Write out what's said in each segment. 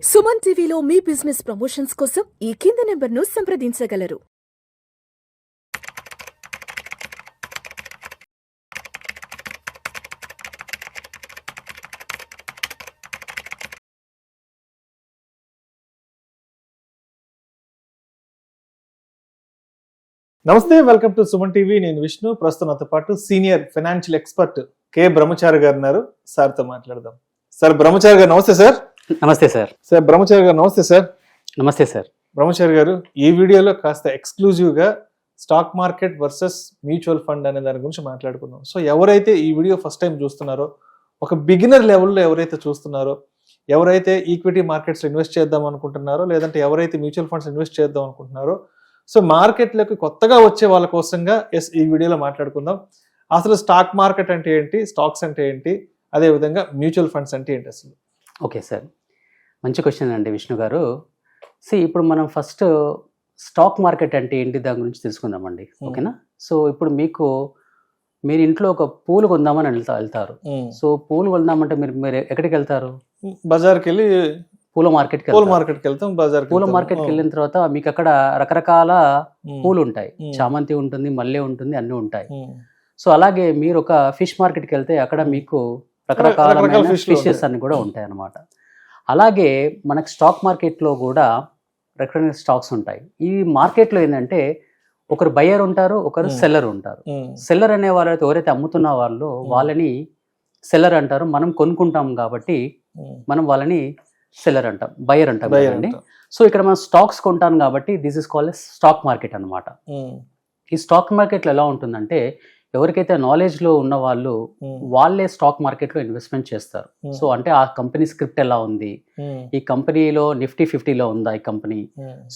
సుమన్ టీవీలో మీ business promotions కోసం ఈ కింది నెంబర్ను సంప్రదించగలరు. నమస్తే, వెల్కమ్ టు సుమన్ టీవీ. నేను విష్ణు. ప్రస్తుతం నాతో పాటు సీనియర్ ఫైనాన్షియల్ ఎక్స్పర్ట్ కె బ్రహ్మచారి గారు ఉన్నారు. సార్తో మాట్లాడదాం. సార్ బ్రహ్మచారి గారు నమస్తే సార్. నమస్తే సార్. సార్ బ్రహ్మచారి గారు నమస్తే సార్. నమస్తే సార్. బ్రహ్మచారి గారు, ఈ వీడియోలో కాస్త ఎక్స్క్లూజివ్ గా stock market versus mutual fund అనే దాని గురించి మాట్లాడుకుందాం. సో ఎవరైతే ఈ వీడియో ఫస్ట్ టైం చూస్తున్నారో, ఒక బిగినర్ లెవెల్లో ఎవరైతే చూస్తున్నారో, ఎవరైతే ఈక్విటీ మార్కెట్స్ ఇన్వెస్ట్ చేద్దాం అనుకుంటున్నారో, లేదంటే ఎవరైతే మ్యూచువల్ ఫండ్స్ ఇన్వెస్ట్ చేద్దాం అనుకుంటున్నారో, సో మార్కెట్లోకి కొత్తగా వచ్చే వాళ్ళ కోసంగా ఈ వీడియోలో మాట్లాడుకుందాం. అసలు స్టాక్ మార్కెట్ అంటే ఏంటి, స్టాక్స్ అంటే ఏంటి, అదేవిధంగా మ్యూచువల్ ఫండ్స్ అంటే ఏంటి అసలు? ఓకే సార్, మంచి క్వశ్చన్ అండి విష్ణు గారు. ఇప్పుడు మనం ఫస్ట్ స్టాక్ మార్కెట్ అంటే ఏంటి దాని గురించి తెలుసుకుందామండి. ఓకేనా? సో ఇప్పుడు మీరు ఇంట్లో ఒక పూలు కొందామని వెళ్తారు. సో పూలు కొందామంటే మీరు ఎక్కడికి వెళ్తారు? బజార్కి వెళ్ళి పూల మార్కెట్కి వెళ్తాం. బజార్ పూల మార్కెట్కి వెళ్ళిన తర్వాత మీకు అక్కడ రకరకాల పూలు ఉంటాయి. చామంతి ఉంటుంది, మల్లె ఉంటుంది, అన్నీ ఉంటాయి. సో అలాగే మీరు ఒక ఫిష్ మార్కెట్కి వెళ్తే అక్కడ మీకు రకరకాల ఫిషెస్ అన్ని కూడా ఉంటాయి అన్నమాట. అలాగే మనకు స్టాక్ మార్కెట్లో కూడా రకరకాల స్టాక్స్ ఉంటాయి. ఈ మార్కెట్లో ఏంటంటే ఒకరు బయ్యర్ ఉంటారు, ఒకరు సెల్లర్ ఉంటారు. సెల్లర్ అనే వాళ్ళైతే ఎవరైతే అమ్ముతున్న వాళ్ళు వాళ్ళని సెల్లర్ అంటారు. మనం కొనుక్కుంటాం కాబట్టి మనం వాళ్ళని సెల్లర్ అంటాం, బయ్యర్ అంటాం కదండి. సో ఇక్కడ మనం స్టాక్స్ కొంటాం కాబట్టి this is called stock market అనమాట. ఈ స్టాక్ మార్కెట్లో ఎలా ఉంటుందంటే ఎవరికైతే నాలెడ్జ్లో ఉన్న వాళ్ళు వాళ్ళే స్టాక్ మార్కెట్లో ఇన్వెస్ట్మెంట్ చేస్తారు. సో అంటే ఆ కంపెనీ స్క్రిప్ట్ ఎలా ఉంది, ఈ కంపెనీలో నిఫ్టీ 50లో ఉందా ఈ కంపెనీ,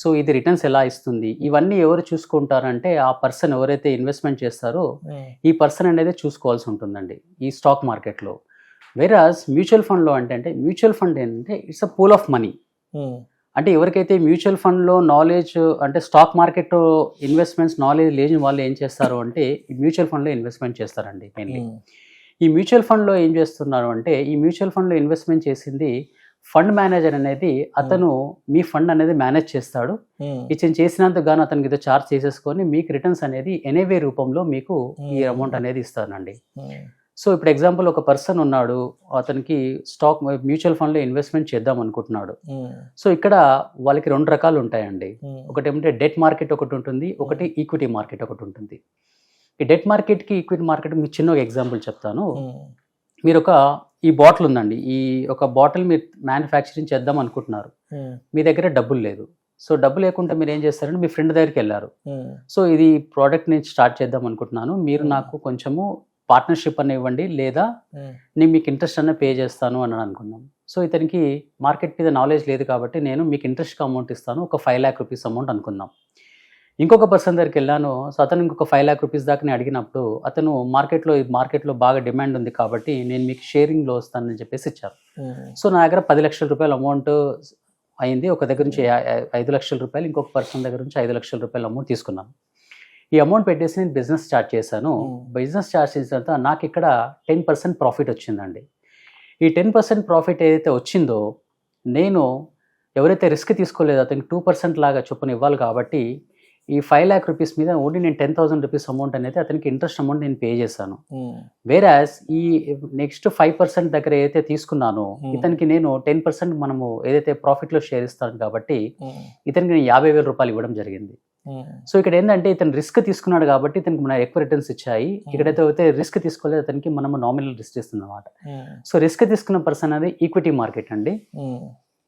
సో ఇది రిటర్న్స్ ఎలా ఇస్తుంది, ఇవన్నీ ఎవరు చూసుకుంటారంటే ఆ పర్సన్ ఎవరైతే ఇన్వెస్ట్మెంట్ చేస్తారో ఈ పర్సన్ అనేది చూసుకోవాల్సి ఉంటుందండి ఈ స్టాక్ మార్కెట్లో. వేరాజ్ మ్యూచువల్ ఫండ్లో అంటే మ్యూచువల్ ఫండ్ ఏంటంటే it's a pool of money. అంటే ఎవరికైతే మ్యూచువల్ ఫండ్లో నాలెడ్జ్ అంటే స్టాక్ మార్కెట్ ఇన్వెస్ట్మెంట్స్ నాలెడ్జ్ లేని వాళ్ళు ఏం చేస్తారు అంటే ఈ మ్యూచువల్ ఫండ్లో ఇన్వెస్ట్మెంట్ చేస్తారండి మెయిన్లీ. ఈ మ్యూచువల్ ఫండ్లో ఏం చేస్తున్నారు అంటే ఈ మ్యూచువల్ ఫండ్లో ఇన్వెస్ట్మెంట్ చేసింది ఫండ్ మేనేజర్ అనేది అతను మీ ఫండ్ అనేది మేనేజ్ చేస్తాడు. ఇతను చేసినందుకు గాను అతనికి ఏదో చార్జ్ చేసేసుకొని మీకు రిటర్న్స్ అనేది ఎన్ఏవే రూపంలో మీకు ఈ అమౌంట్ అనేది ఇస్తానండి. సో ఇప్పుడు ఎగ్జాంపుల్ ఒక పర్సన్ ఉన్నాడు, అతనికి స్టాక్ మ్యూచువల్ ఫండ్లో ఇన్వెస్ట్మెంట్ చేద్దాం అనుకుంటున్నాడు. సో ఇక్కడ వాళ్ళకి రెండు రకాలు ఉంటాయండి. ఒకటి ఏమంటే డెట్ మార్కెట్ ఒకటి ఉంటుంది, ఒకటి ఈక్విటీ మార్కెట్ ఒకటి ఉంటుంది. ఈ డెట్ మార్కెట్కి ఈక్విటీ మార్కెట్ మీకు చిన్న ఒక ఎగ్జాంపుల్ చెప్తాను. మీరు ఈ బాటిల్ ఉందండి, ఈ ఒక బాటిల్ మీరు మ్యానుఫ్యాక్చరింగ్ చేద్దాం అనుకుంటున్నారు, మీ దగ్గర డబ్బులు లేదు. సో డబ్బు లేకుండా మీరు ఏం చేస్తారంటే మీ ఫ్రెండ్ దగ్గరికి వెళ్ళారు. సో ఇది ప్రోడక్ట్ నేను స్టార్ట్ చేద్దాం అనుకుంటున్నాను, మీరు నాకు కొంచెము పార్ట్నర్షిప్ అని ఇవ్వండి, లేదా నేను మీకు ఇంట్రెస్ట్ అన్న పే చేస్తాను అని అనుకున్నాం. సో ఇతనికి మార్కెట్ మీద నాలెడ్జ్ లేదు కాబట్టి నేను మీకు ఇంట్రెస్ట్గా అమౌంట్ ఇస్తాను, ఒక 5 lakh rupees అమౌంట్ అనుకుందాం. ఇంకొక పర్సన్ దగ్గరికి వెళ్ళాను. సో అతను ఇంకొక 5 lakh rupees దాకా నేను అడిగినప్పుడు అతను మార్కెట్లో బాగా డిమాండ్ ఉంది కాబట్టి నేను మీకు షేరింగ్లో వస్తానని చెప్పేసి ఇచ్చారు. సో నా దగ్గర 10 లక్షల రూపాయల అమౌంట్ అయింది. ఒక దగ్గర నుంచి 5 లక్షల రూపాయలు, ఇంకొక పర్సన్ దగ్గర నుంచి 5 లక్షల రూపాయల అమౌంట్ తీసుకున్నాను. ఈ అమౌంట్ పెట్టేసి నేను బిజినెస్ స్టార్ట్ చేశాను. బిజినెస్ స్టార్ట్ చేసిన తర్వాత నాకు ఇక్కడ 10% ప్రాఫిట్ వచ్చిందండి. ఈ 10% ప్రాఫిట్ ఏదైతే వచ్చిందో నేను ఎవరైతే రిస్క్ తీసుకోలేదో అతనికి 2% లాగా చొప్పున ఇవ్వాలి కాబట్టి ఈ 5 lakh rupees మీద ఓన్లీ నేను 10,000 rupees అమౌంట్ అనేది అతనికి ఇంట్రెస్ట్ అమౌంట్ నేను పే చేశాను. వేరాజ్ ఈ నెక్స్ట్ 5% దగ్గర ఏదైతే తీసుకున్నానో ఇతనికి నేను 10% మనము ఏదైతే ప్రాఫిట్లో షేర్ ఇస్తాను కాబట్టి ఇతనికి నేను 50,000 రూపాయలు ఇవ్వడం జరిగింది. సో ఇక్కడ ఏంటంటే ఇతను రిస్క్ తీసుకున్నాడు కాబట్టి ఇతనికి మన ఎక్కువ రిటర్న్స్ ఇచ్చాయి. ఇక్కడైతే రిస్క్ తీసుకోలేదు అతనికి మనము నామినల్ రిస్క్ ఇస్తుంది అనమాట. సో రిస్క్ తీసుకున్న పర్సన్ అనేది ఈక్విటీ మార్కెట్ అండి.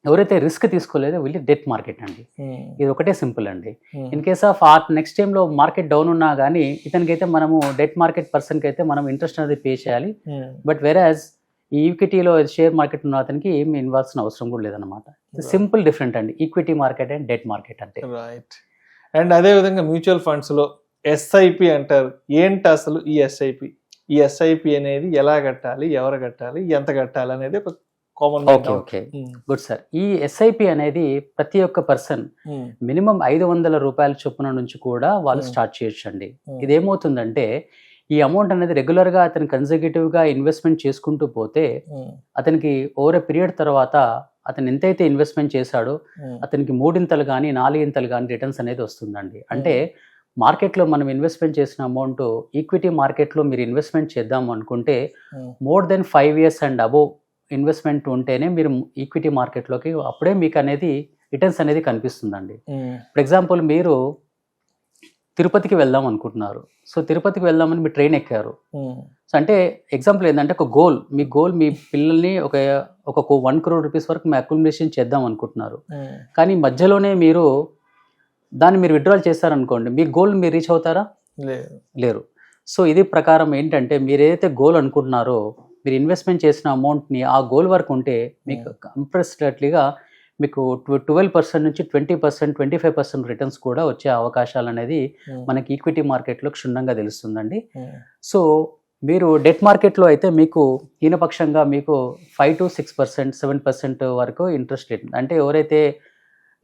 ఎవరైతే రిస్క్ తీసుకోలేదో వీళ్ళు డెట్ మార్కెట్ అండి. ఇది ఒకటే సింపుల్ అండి. ఇన్ కేస్ ఆఫ్ నెక్స్ట్ టైంలో మార్కెట్ డౌన్ ఉన్నా కానీ ఇతనికైతే మనము డెట్ మార్కెట్ పర్సన్కి అయితే మనం ఇంట్రెస్ట్ అనేది పే చేయాలి. బట్ వేరాజ్ ఈ ఈక్విటీలో షేర్ మార్కెట్ ఉన్న అతనికి ఏమి ఇన్వాల్సిన అవసరం కూడా లేదనమాట. సింపుల్ డిఫరెంట్ అండి equity market and debt market అంటే. రైట్. అండ్ అదేవిధంగా మ్యూచువల్ ఫండ్స్లో ఎస్ఐపి అంటారు. ఏంటి అసలు ఈ ఎస్ఐపి? ఈ ఎస్ఐపి అనేది ఎలా కట్టాలి, ఎవరు కట్టాలి, ఎంత కట్టాలి అనేది ఒక కామన్. Okay, good sir. ఈ ఎస్ఐపి అనేది ప్రతి ఒక్క పర్సన్ మినిమం 500 రూపాయల చొప్పున నుంచి కూడా వాళ్ళు స్టార్ట్ చేయొచ్చు అండి. ఇదేమవుతుందంటే ఈ అమౌంట్ అనేది రెగ్యులర్గా అతను కన్సర్వేటివ్గా ఇన్వెస్ట్మెంట్ చేసుకుంటూ పోతే అతనికి ఓవర్ ఎ పీరియడ్ తర్వాత అతను ఎంతైతే ఇన్వెస్ట్మెంట్ చేశాడో అతనికి 3 కానీ 4 కానీ రిటర్న్స్ అనేది వస్తుందండి. అంటే మార్కెట్లో మనం ఇన్వెస్ట్మెంట్ చేసిన అమౌంట్ ఈక్విటీ మార్కెట్లో మీరు ఇన్వెస్ట్మెంట్ చేద్దాం అనుకుంటే more than 5 years and above investment ఉంటేనే మీరు ఈక్విటీ మార్కెట్లోకి అప్పుడే మీకు అనేది రిటర్న్స్ అనేది కనిపిస్తుందండి. ఫర్ ఎగ్జాంపుల్ మీరు తిరుపతికి వెళ్దాం అనుకుంటున్నారు. సో తిరుపతికి వెళ్దామని మీరు ట్రైన్ ఎక్కారు. సో అంటే ఎగ్జాంపుల్ ఏంటంటే ఒక గోల్, మీ పిల్లల్ని ఒక 1 crore rupees వరకు మీ అక్యుమిలేషన్ చేద్దాం అనుకుంటున్నారు. కానీ మధ్యలోనే మీరు దాన్ని మీరు విత్డ్రాల్ చేస్తారనుకోండి, మీ గోల్ మీరు రీచ్ అవుతారా? లేరు. సో ఇది ప్రకారం ఏంటంటే మీరు ఏదైతే గోల్ అనుకుంటున్నారో మీరు ఇన్వెస్ట్మెంట్ చేసిన అమౌంట్ని ఆ గోల్ వరకు ఉంటే మీకు కంప్రెస్డ్లీగా మీకు 12% నుంచి 20%, 25% రిటర్న్స్ కూడా వచ్చే అవకాశాలు అనేది మనకి ఈక్విటీ మార్కెట్లో క్షుణ్ణంగా తెలుస్తుందండి. సో మీరు డెట్ మార్కెట్లో అయితే మీకు హీనపక్షంగా మీకు 5 to 6%, 7% వరకు ఇంట్రెస్ట్ రేట్, అంటే ఎవరైతే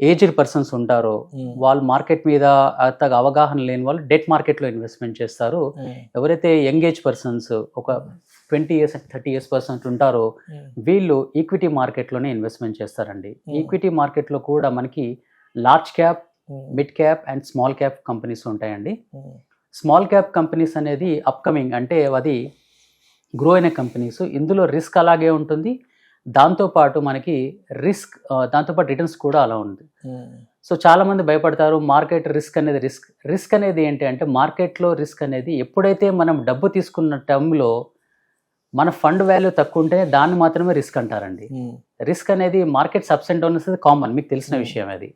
ఏజ్డ్ పర్సన్స్ ఉంటారో వాళ్ళు మార్కెట్ మీద అంతగా అవగాహన లేని వాళ్ళు డెట్ మార్కెట్లో ఇన్వెస్ట్మెంట్ చేస్తారు. ఎవరైతే యంగ్ ఏజ్ పర్సన్స్ ఒక 20 years, 30 years పర్సన్స్ ఉంటారో వీళ్ళు ఈక్విటీ మార్కెట్లోనే ఇన్వెస్ట్మెంట్ చేస్తారండి. ఈక్విటీ మార్కెట్లో కూడా మనకి large cap, mid cap and small cap companies ఉంటాయండి. స్మాల్ క్యాప్ కంపెనీస్ అనేది అప్కమింగ్, అంటే అది గ్రో అయిన కంపెనీస్. ఇందులో రిస్క్ అలాగే ఉంటుంది, దాంతోపాటు మనకి దాంతోపాటు రిటర్న్స్ కూడా అలా ఉంది. సో చాలా మంది భయపడతారు మార్కెట్ రిస్క్ అనేది ఏంటి అంటే మార్కెట్లో రిస్క్ అనేది ఎప్పుడైతే మనం డబ్బు తీసుకున్న టర్మ్లో మన ఫండ్ వాల్యూ తక్కువ ఉంటే దాన్ని మాత్రమే రిస్క్ అంటారండి. రిస్క్ అనేది మార్కెట్ అప్స్ అండ్ డౌన్స్ అనేది కామన్, మీకు తెలిసిన విషయం అది.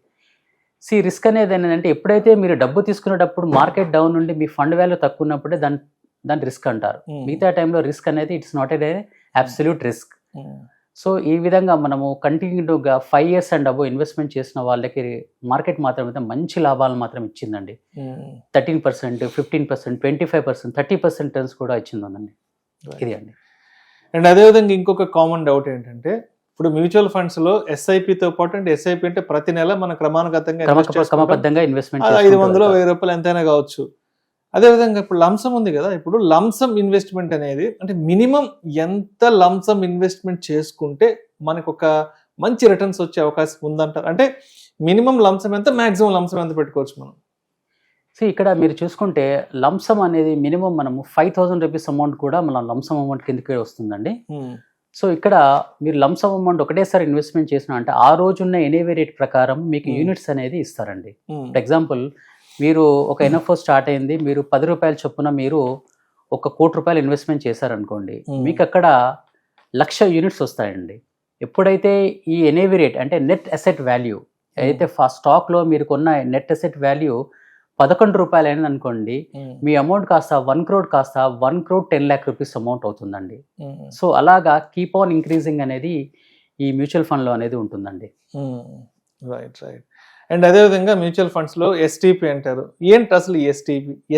రిస్క్ అనేది ఏంటంటే ఎప్పుడైతే మీరు డబ్బు తీసుకునేటప్పుడు మార్కెట్ డౌన్ నుండి మీ ఫండ్ వాల్యూ తక్కువ ఉన్నప్పుడే దాన్ని రిస్క్ అంటారు. మిగతా టైంలో రిస్క్ అనేది it's not a absolute risk. So ఈ విధంగా మనము కంటిన్యూగా 5 years అండ్ అబోవ్ ఇన్వెస్ట్మెంట్ చేసిన వాళ్ళకి మార్కెట్ మాత్రం మంచి లాభాలు మాత్రం ఇచ్చిందండి. 13%, 15%, 25%, 30% రిటర్న్స్ కూడా ఇచ్చిందండి. ఇది అండి. అండ్ అదేవిధంగా ఇంకొక కామన్ డౌట్ ఏంటంటే ఇప్పుడు మ్యూచువల్ ఫండ్స్ లో ఎస్ఐపితో పాటు, అంటే ఎస్ఐపి అంటే ప్రతి నెల మన క్రమబద్ధంగా ఇన్వెస్ట్మెంట్ 500, 1000 రూపాయలు ఎంతైనా కావచ్చు. అదేవిధంగా ఇప్పుడు లంసమ్ ఉంది కదా, ఇప్పుడు లంసమ్ ఇన్వెస్ట్మెంట్ అనేది అంటే మినిమం ఎంత లంసమ్ ఇన్వెస్ట్మెంట్ చేసుకుంటే మనకు ఒక మంచి రిటర్న్స్ వచ్చే అవకాశం ఉందంటారు? అంటే మినిమం లంసమ్ ఎంత, మాక్సిమం లంసమ్ ఎంత పెట్టుకోవచ్చు మనం? ఇక్కడ మీరు చూసుకుంటే లంసమ్ అనేది మినిమం మనము 5,000 rupees అమౌంట్ కూడా మన లంసమ్ అమౌంట్ కిందకే వస్తుందండి. సో ఇక్కడ మీరు లంసమ్ అమౌంట్ ఒకటేసారి ఇన్వెస్ట్మెంట్ చేసిన అంటే ఆ రోజున్న ఎన్ఏవి రేట్ ప్రకారం మీకు యూనిట్స్ అనేది ఇస్తారండి. ఫర్ ఎగ్జాంపుల్ మీరు ఒక ఎన్ఎఫ్ఓ స్టార్ట్ అయింది, మీరు 10 రూపాయల చొప్పున మీరు 1 కోటి రూపాయలు ఇన్వెస్ట్మెంట్ చేశారనుకోండి, మీకు అక్కడ 1,00,000 యూనిట్స్ వస్తాయండి. ఎప్పుడైతే ఈ ఎన్ఏవి రేట్ అంటే నెట్ అసెట్ వాల్యూ అయితే స్టాక్లో మీరు కొన్న నెట్ అసెట్ వాల్యూ 11 రూపాయలు అయినది అనుకోండి, మీ అమౌంట్ కాస్త 1 crore కాస్త 1 crore 10 lakh rupees అమౌంట్ అవుతుందండి. సో అలాగా కీప్ ఆన్ ఇంక్రీజింగ్ అనేది ఈ మ్యూచువల్ ఫండ్లో అనేది ఉంటుందండి. రైట్. అండ్ అదేవిధంగా మ్యూచువల్ ఫండ్స్లో ఎస్టీపీ అంటారు. ఏంటి అసలు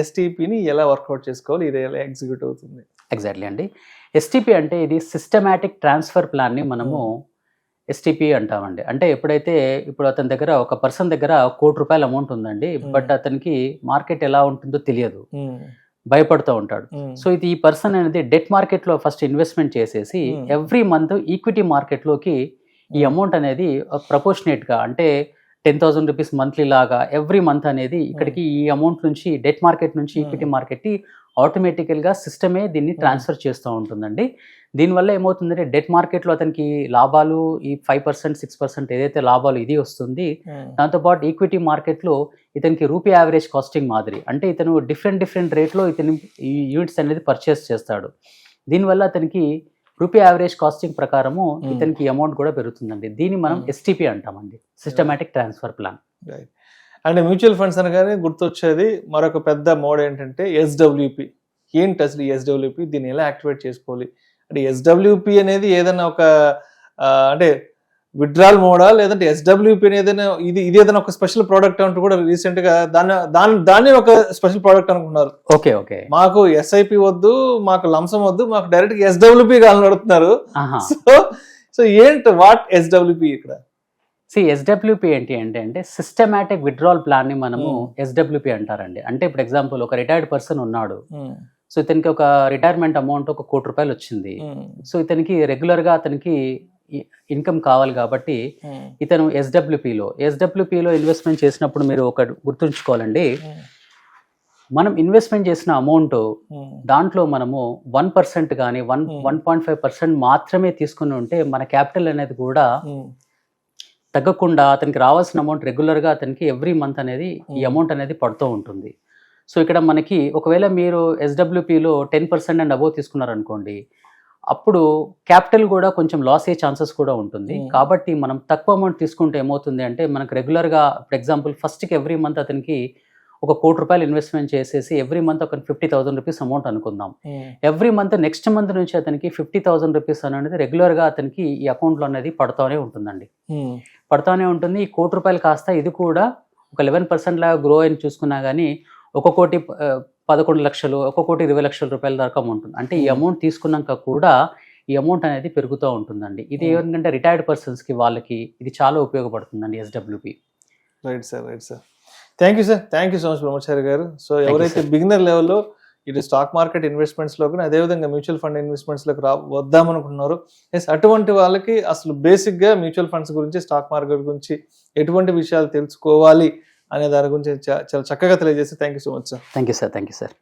ఎస్టీపీని ఎలా వర్కౌట్ చేసుకోవాలి, ఇది ఎలా ఎగ్జిక్యూట్ అవుతుంది? ఎగ్జాక్ట్లీ అండి. ఎస్టీపీ అంటే ఇది సిస్టమాటిక్ ట్రాన్స్ఫర్ ప్లాన్ని మనము ఎస్టీపీ అంటామండి. అంటే ఇప్పుడు అతని దగ్గర ఒక పర్సన్ దగ్గర 1 కోటి రూపాయల అమౌంట్ ఉందండి, బట్ అతనికి మార్కెట్ ఎలా ఉంటుందో తెలియదు, భయపడుతూ ఉంటాడు. సో ఇది ఈ పర్సన్ అనేది డెట్ మార్కెట్లో ఫస్ట్ ఇన్వెస్ట్మెంట్ చేసేసి ఎవ్రీ మంత్ ఈక్విటీ మార్కెట్లోకి ఈ అమౌంట్ అనేది ప్రపోర్షనేట్గా అంటే 10,000 rupees మంత్లీ లాగా ఎవ్రీ మంత్ అనేది ఇక్కడికి ఈ అమౌంట్ నుంచి డెట్ మార్కెట్ నుంచి ఈక్విటీ మార్కెట్కి ఆటోమేటికల్గా సిస్టమే దీన్ని ట్రాన్స్ఫర్ చేస్తూ ఉంటుందండి. దీనివల్ల ఏమవుతుందంటే డెట్ మార్కెట్లో అతనికి లాభాలు ఈ 5%, 6% ఏదైతే లాభాలు ఇది వస్తుంది. దాంతోపాటు ఈక్విటీ మార్కెట్లో ఇతనికి రూపీ యావరేజ్ కాస్టింగ్ మాదిరి, అంటే ఇతను డిఫరెంట్ రేట్లో ఇతని ఈ యూనిట్స్ అనేది పర్చేస్ చేస్తాడు. దీనివల్ల అతనికి రూపీ యావరేజ్ కాస్టింగ్ ప్రకారము ఇతనికి అమౌంట్ కూడా పెరుగుతుందండి. దీన్ని మనం ఎస్టీపీ అంటామండి, systematic transfer plan. And mutual funds అనగానే గుర్తొచ్చేది మరొక పెద్ద మోడ్ ఏంటంటే ఎస్డబ్ల్యూపీ. ఏంటి అసలు ఈ ఎస్డబ్ల్యూపీ, దీన్ని ఎలా యాక్టివేట్ చేసుకోవాలి? అంటే ఎస్డబ్ల్యూపీ అనేది ఏదైనా ఒక అంటే విత్డ్రాల్ మోడా, లేదంటే ఎస్డబ్ల్యూపీ ఏదైనా ఇది ఏదైనా ఒక స్పెషల్ ప్రోడక్ట్ అంటూ కూడా రీసెంట్ గా దాన్ని ఒక స్పెషల్ ప్రోడక్ట్ అనుకున్నారు. ఓకే మాకు ఎస్ఐపి వద్దు, మాకు లంసం వద్దు, మాకు డైరెక్ట్ ఎస్డబ్ల్యూపీ కావాలని అడుగుతున్నారు. సో ఏంటి వాట్ ఎస్డబ్ల్యూపీ ఇక్కడ? ఎస్డబ్ల్యూపీ ఏంటి అంటే సిస్టమాటిక్ విత్డ్రాల్ ప్లాన్ ని మనము ఎస్డబ్ల్యూపీ అంటారండి. అంటే ఇప్పుడు ఎగ్జాంపుల్ ఒక రిటైర్డ్ పర్సన్ ఉన్నాడు, సో ఇతనికి ఒక రిటైర్మెంట్ అమౌంట్ 1 కోటి రూపాయలు వచ్చింది. సో ఇతనికి రెగ్యులర్ గా అతనికి ఇన్కమ్ కావాలి కాబట్టి ఇతను ఎస్డబ్ల్యూపీలో ఇన్వెస్ట్మెంట్ చేసినప్పుడు మీరు ఒక గుర్తుంచుకోవాలండి, మనం ఇన్వెస్ట్మెంట్ చేసిన అమౌంట్ దాంట్లో మనము 1% కానీ 1.5% మాత్రమే తీసుకుని ఉంటే మన క్యాపిటల్ అనేది కూడా తగ్గకుండా అతనికి రావాల్సిన అమౌంట్ రెగ్యులర్గా అతనికి ఎవ్రీ మంత్ అనేది ఈ అమౌంట్ అనేది పడుతూ ఉంటుంది. సో ఇక్కడ మనకి ఒకవేళ మీరు ఎస్డబ్ల్యూపీలో 10% అండ్ అబోవ్ తీసుకున్నారనుకోండి, అప్పుడు క్యాపిటల్ కూడా కొంచెం లాస్ అయ్యే ఛాన్సెస్ కూడా ఉంటుంది. కాబట్టి మనం తక్కువ అమౌంట్ తీసుకుంటే ఏమవుతుంది అంటే మనకు రెగ్యులర్గా ఫర్ ఎగ్జాంపుల్ ఫస్ట్కి ఎవ్రీ మంత్ అతనికి ఒక ₹1,00,00,000 ఇన్వెస్ట్మెంట్ చేసేసి ఎవ్రీ మంత్ ఒక ₹50,000 అమౌంట్ అనుకుందాం. ఎవ్రీ మంత్ నెక్స్ట్ మంత్ నుంచి అతనికి ₹50,000 అనేది రెగ్యులర్గా అతనికి ఈ అకౌంట్లో అనేది పడుతూనే ఉంటుందండి. పడుతూనే ఉంటుంది. ఈ ₹1,00,00,000 కాస్త ఇది కూడా ఒక 11% లాగా గ్రో అని చూసుకున్నా కానీ ₹1,11,00,000 ₹1,20,00,000 దాకా ఉంటుంది. అంటే ఈ అమౌంట్ తీసుకున్నాక కూడా ఈ అమౌంట్ అనేది పెరుగుతూ ఉంటుందండి. ఇది ఏంటంటే రిటైర్డ్ పర్సన్స్కి వాళ్ళకి ఇది చాలా ఉపయోగపడుతుందండి SWP. Right sir. Thank you sir. Thank you so much బ్రహ్మచారి గారు. సో ఎవరైతే బిగినర్ లెవెల్లో ఇటు స్టాక్ మార్కెట్ ఇన్వెస్ట్మెంట్స్లో కానీ అదేవిధంగా మ్యూచువల్ ఫండ్ ఇన్వెస్ట్మెంట్స్లోకి వద్దామనుకుంటున్నారు, ఎస్ అటువంటి వాళ్ళకి అసలు బేసిక్గా మ్యూచువల్ ఫండ్స్ గురించి, స్టాక్ మార్కెట్ గురించి ఎటువంటి విషయాలు తెలుసుకోవాలి అనే దాని గురించి చాలా చక్కగా తెలియజేసి thank you so much sir. Thank you sir.